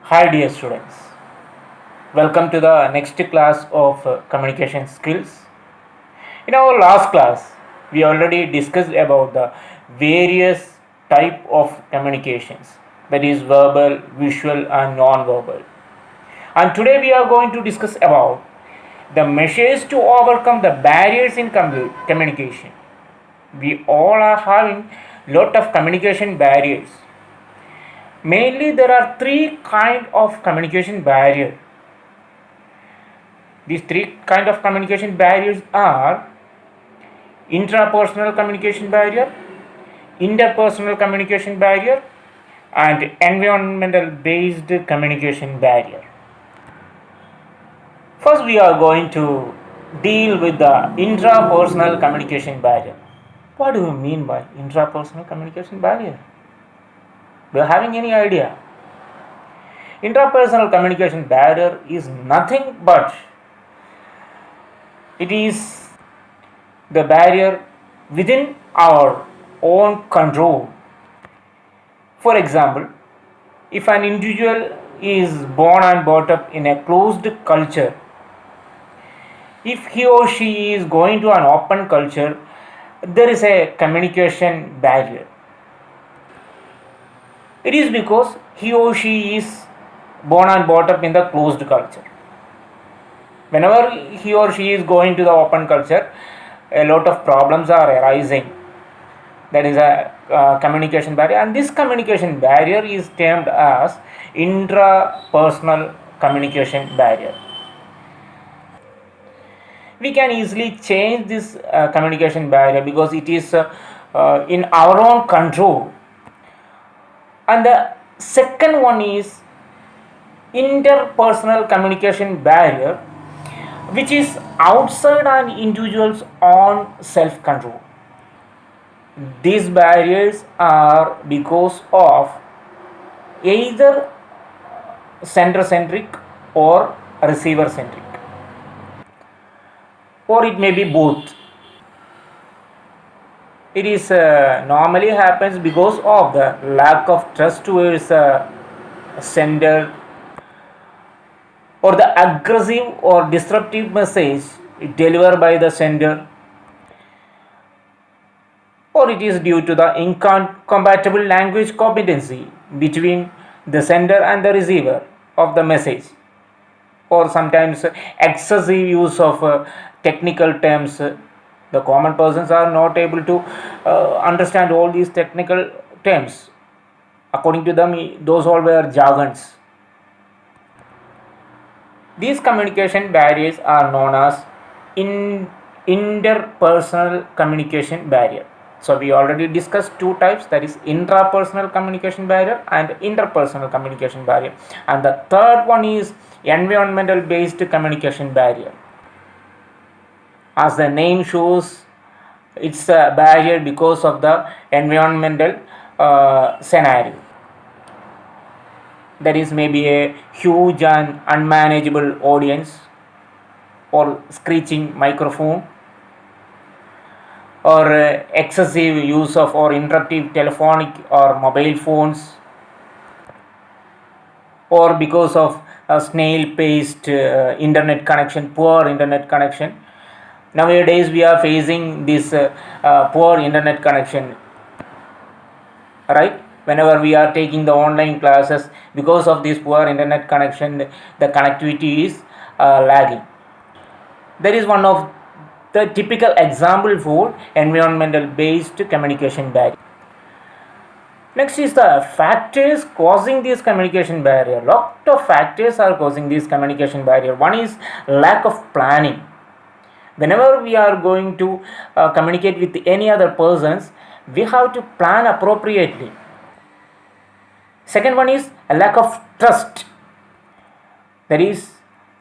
Hi dear students, welcome to the next class of communication skills. In our last class, we already discussed about the various type of communications, that is verbal, visual and non-verbal. And today we are going to discuss about the measures to overcome the barriers in communication. We all are having lot of communication barriers. Mainly there are three kind of communication barrier. These three kind of communication barriers are intrapersonal communication barrier, interpersonal communication barrier and environmental based communication barrier. First we are going to deal with the intrapersonal communication barrier. What do you mean by intrapersonal communication barrier? Do you having any idea? Intrapersonal communication barrier is nothing but it is the barrier within our own control. For example, if an individual is born and brought up in a closed culture, if he or she is going to an open culture, there is a communication barrier. It is because he or she is born and brought up in the closed culture. Whenever he or she is going to the open culture, a lot of problems are arising. That is a communication barrier, and this communication barrier is termed as intrapersonal communication barrier. We can easily change this communication barrier because it is in our own control. And the second one is interpersonal communication barrier, which is outside an individual's own self-control. These barriers are because of either sender-centric or receiver-centric, or it may be both. It is normally happens because of the lack of trust towards sender, or the aggressive or disruptive message delivered by the sender, or it is due to the incompatible language competency between the sender and the receiver of the message, or sometimes excessive use of technical terms. The common persons are not able to understand all these technical terms. According to them, those all were jargons. These communication barriers are known as interpersonal communication barrier. So we already discussed two types, that is intrapersonal communication barrier and interpersonal communication barrier. And the third one is environmental based communication barrier. As the name shows, it's a barrier because of the environmental scenario. There is maybe a huge and unmanageable audience, or screeching microphone, or excessive use of or interruptive telephonic or mobile phones, or because of a snail paced internet connection, poor internet connection. Nowadays we are facing this poor internet connection, right? Whenever we are taking the online classes, because of this poor internet connection, the connectivity is lagging. There is one of the typical example for environmental based communication barrier. Next is the factors causing this communication barrier. Lot of factors are causing this communication barrier. One is lack of planning. Whenever we are going to communicate with any other persons, we have to plan appropriately. Second one is a lack of trust. That is,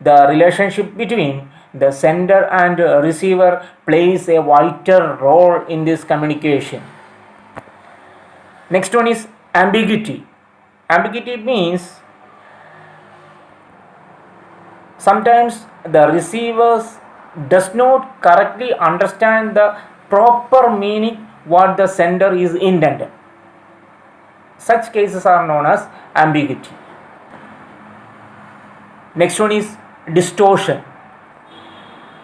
the relationship between the sender and receiver plays a vital role in this communication. Next one is ambiguity. Ambiguity means sometimes the receivers does not correctly understand the proper meaning what the sender is intended. Such cases are known as ambiguity. Next one is distortion,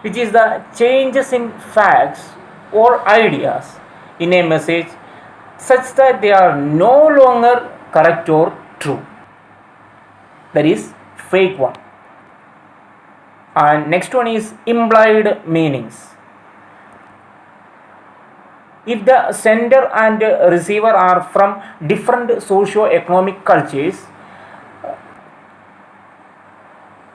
which is the changes in facts or ideas in a message such that they are no longer correct or true. That is fake one. And next one is implied meanings. If the sender and receiver are from different socio-economic cultures,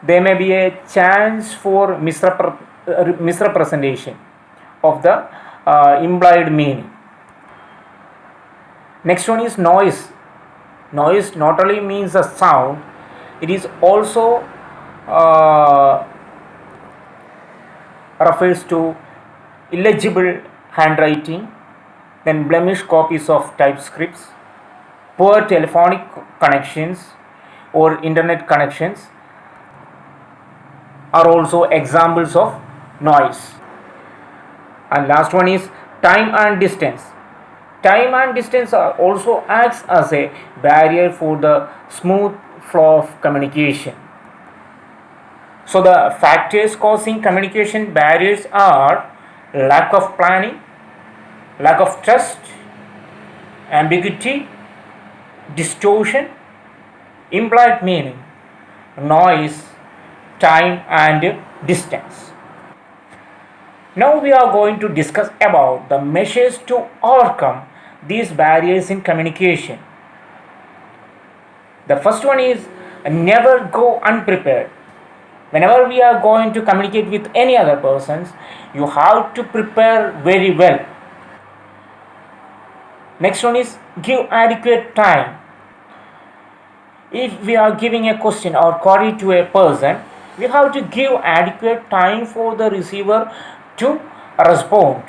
there may be a chance for misrepresentation of the implied meaning. Next one is noise. Noise not only means a sound, it is also refers to illegible handwriting, then blemished copies of typescripts, poor telephonic connections or internet connections are also examples of noise. And last one is time and distance. Time and distance also acts as a barrier for the smooth flow of communication. So the factors causing communication barriers are lack of planning, lack of trust, ambiguity, distortion, implied meaning, noise, time and distance. Now we are going to discuss about the measures to overcome these barriers in communication. The first one is never go unprepared. Whenever we are going to communicate with any other persons, you have to prepare very well. Next one is give adequate time. If we are giving a question or query to a person, we have to give adequate time for the receiver to respond.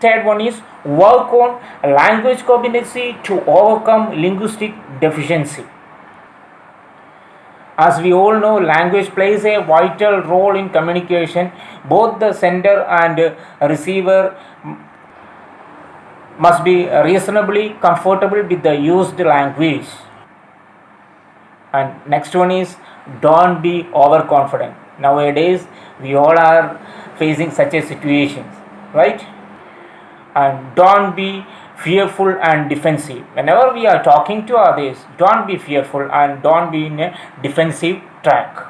Third one is work on language competency to overcome linguistic deficiency. As we all know, language plays a vital role in communication. Both the sender and receiver must be reasonably comfortable with the used language. And next one is don't be overconfident. Nowadays we all are facing such a situations, right? And don't be fearful and defensive. Whenever we are talking to others, don't be fearful and don't be in a defensive track.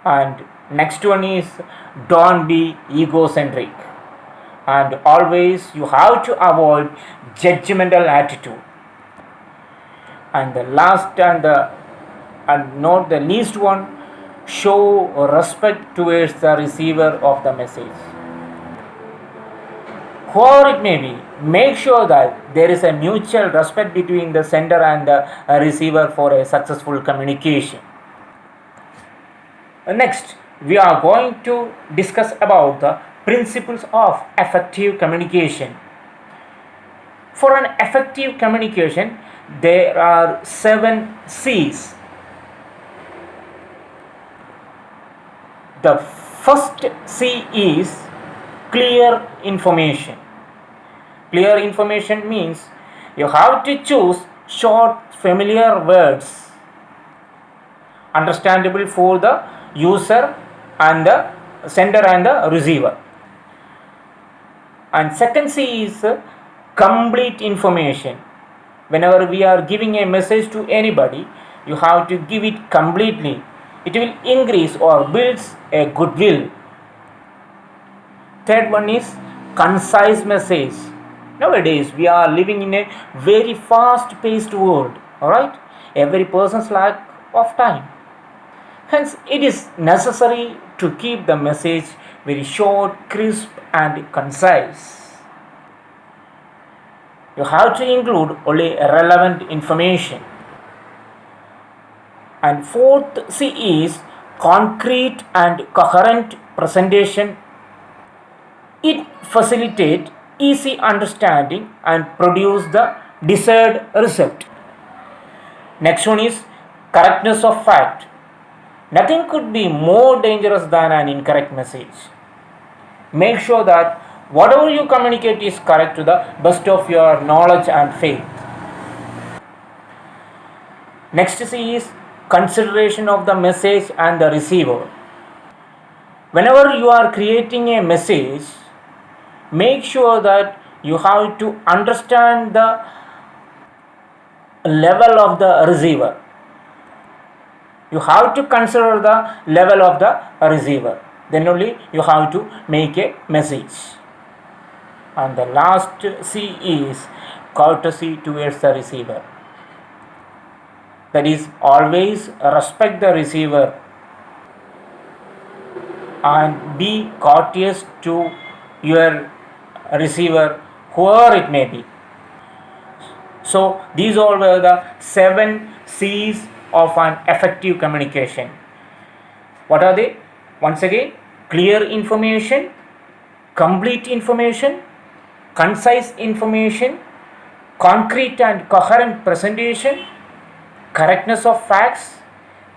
And next one is don't be egocentric. And always you have to avoid judgmental attitude. And the last and not the least one, show respect towards the receiver of the message. Whoever it may be, make sure that there is a mutual respect between the sender and the receiver for a successful communication. Next, we are going to discuss about the principles of effective communication. For an effective communication, there are 7 C's. The first C is clear information. Clear information means you have to choose short, familiar words, understandable for the user and the sender and the receiver. And second C is complete information. Whenever we are giving a message to anybody, you have to give it completely. It will increase or builds a goodwill. Third one is concise message. Nowadays we are living in a very fast paced world, alright? Every person's lack of time. Hence it is necessary to keep the message very short, crisp and concise. You have to include only relevant information. And fourth C is concrete and coherent presentation. It facilitates easy understanding and produce the desired result. Next one is correctness of fact. Nothing could be more dangerous than an incorrect message. Make sure that whatever you communicate is correct to the best of your knowledge and faith. Next C is consideration of the message and the receiver. Whenever you are creating a message, make sure that you have to understand the level of the receiver. You have to consider the level of the receiver. Then only you have to make a message. And the last C is courtesy towards the receiver. That is, always respect the receiver and be courteous to your receiver, whoever it may be. So these all were the 7 C's of an effective communication. What are they? Once again, clear information, complete information, concise information, concrete and coherent presentation, correctness of facts,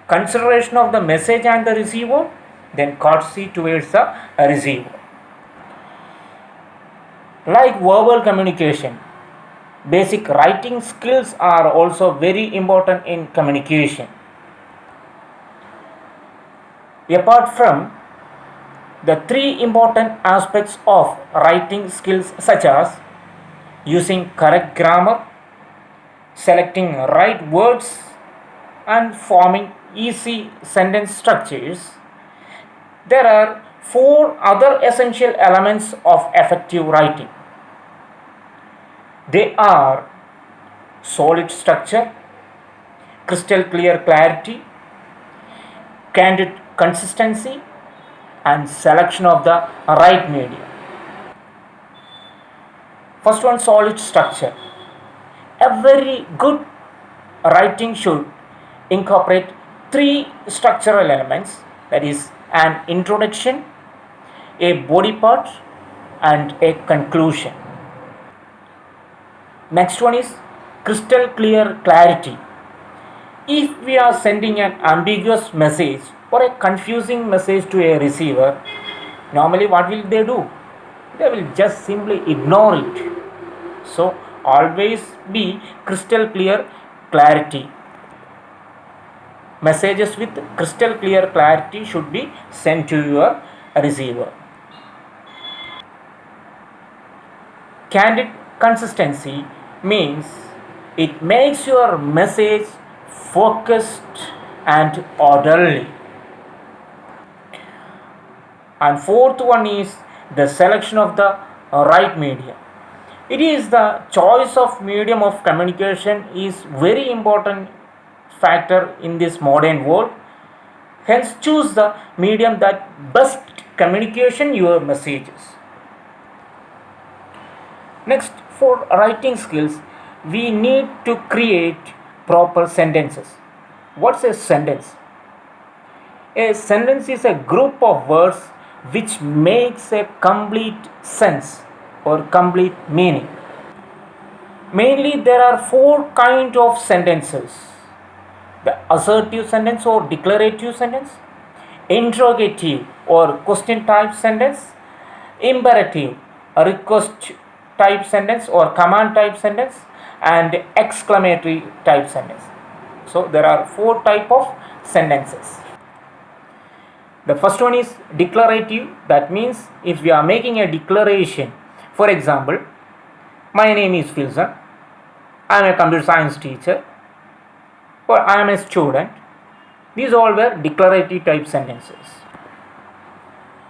consideration of the message and the receiver, then courtesy towards the receiver. Like verbal communication, basic writing skills are also very important in communication. Apart from the 3 important aspects of writing skills, such as using correct grammar, selecting right words, and forming easy sentence structures, there are 4 other essential elements of effective writing. They are solid structure, crystal clear clarity, candid consistency, and selection of the right medium. First one, solid structure. A very good writing should incorporate 3 structural elements, that is, an introduction, a body part, and a conclusion. Next one is crystal clear clarity. If we are sending an ambiguous message or a confusing message to a receiver, normally what will they do? They will just simply ignore it. So always be crystal clear clarity. Messages with crystal clear clarity should be sent to your receiver. Candid consistency means it makes your message focused and orderly. And fourth one is the selection of the right medium. It is the choice of medium of communication is very important factor in this modern world. Hence choose the medium that best communication your messages. Next, for writing skills, we need to create proper sentences. What's a sentence? A sentence is a group of words which makes a complete sense or complete meaning. Mainly there are 4 kinds of sentences: the assertive sentence or declarative sentence, interrogative or question type sentence, imperative, a request type sentence or command type sentence, and exclamatory type sentence. So there are 4 type of sentences. The first one is declarative. That means if we are making a declaration, for example, my name is Filson, I am a computer science teacher, or I am a student. These all were declarative type sentences.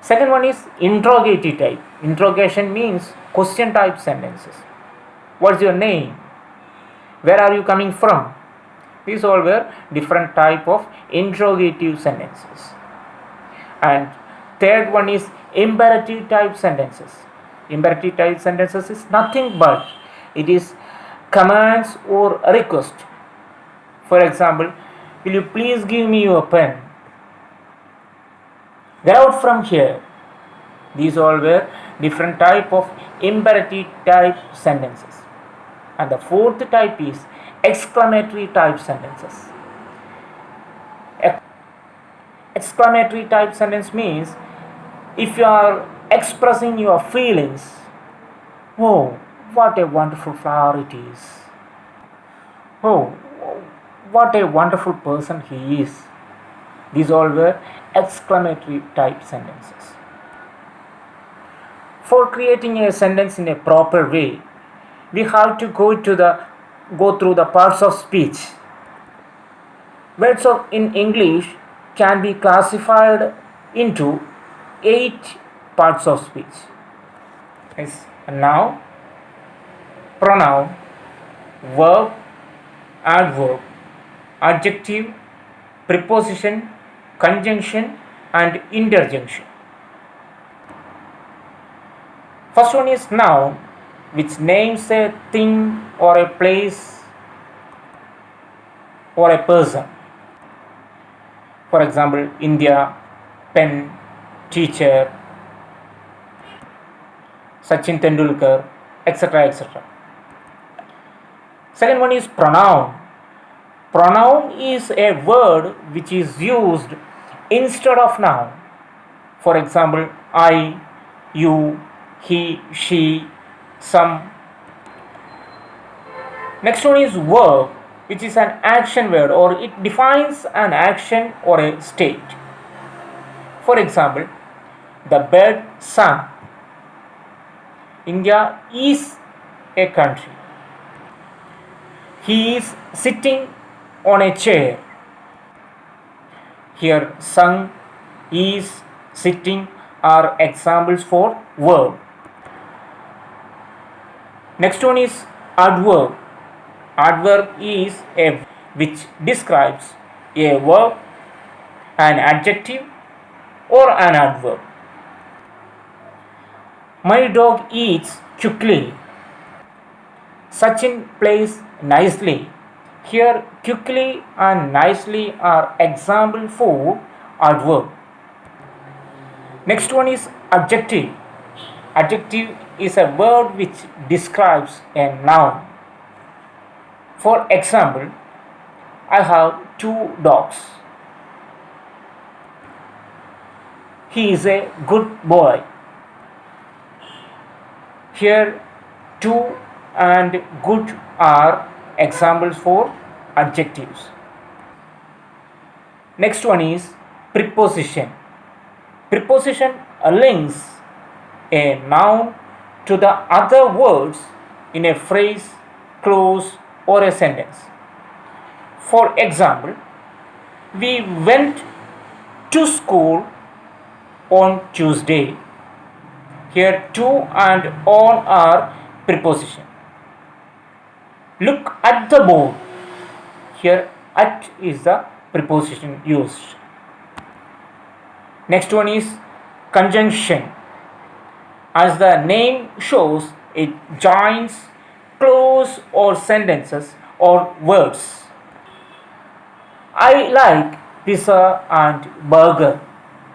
Second one is interrogative type. Interrogation means question type sentences. What's your name? Where are you coming from? These all were different type of interrogative sentences. And third one is imperative type sentences. Imperative type sentences is nothing but it is commands or request. For example, will you please give me your pen? Get out from here. These all were different type of imperative type sentences. And the fourth type is exclamatory type sentences. Exclamatory type sentence means if you are expressing your feelings, oh, what a wonderful flower it is. Oh, what a wonderful person he is. These all were exclamatory type sentences. For creating a sentence in a proper way, we have to go through the parts of speech. Words in English can be classified into 8 parts of speech. Yes. Noun, pronoun, verb, adverb, adjective, preposition, conjunction, and interjunction. First one is noun, which names a thing or a place or a person. For example, India, pen, teacher, Sachin Tendulkar, etc. etc. Second one is pronoun. Pronoun is a word which is used instead of noun. For example, I, you, he, she, some. Next one is verb, which is an action word, or it defines an action or a state. For example, the bird sang. India is a country. He is sitting on a chair. Here, sung, is, sitting are examples for verb. Next one is adverb. Adverb is a which describes a verb, an adjective, or an adverb. My dog eats quickly. Sachin plays nicely. Here, quickly and nicely are example for adverb. Next one is adjective. Adjective is a word which describes a noun. For example, I have 2 dogs. He is a good boy. Here, 2 and good are examples for adjectives. Next one is preposition. Preposition links a noun to the other words in a phrase, clause, or a sentence. For example, we went to school on Tuesday. Here, to and on are preposition. Look at the board. Here, at is the preposition used. Next one is conjunction. As the name shows, it joins clause or sentences or words. I like pizza and burger.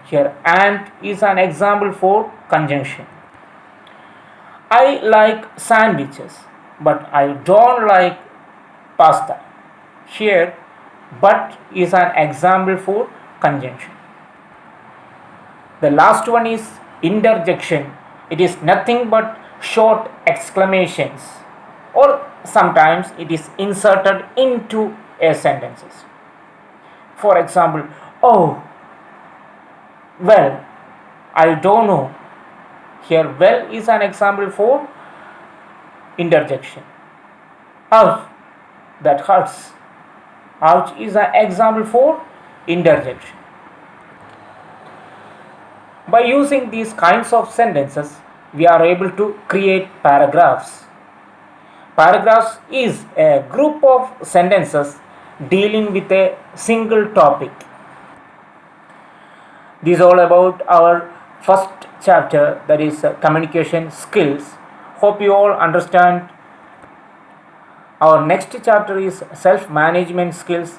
Here, and is an example for conjunction. I like sandwiches, but I don't like pasta. Here, but is an example for conjunction. The last one is interjection. It is nothing but short exclamations, or sometimes it is inserted into a sentences. For example, oh, well, I don't know. Here, well is an example for interjection. Ouch, that hurts. Ouch is an example for interjection. By using these kinds of sentences, we are able to create paragraphs. Paragraphs is a group of sentences dealing with a single topic. This is all about our first chapter, that is communication skills. Hope you all understand. Our next chapter is self-management skills.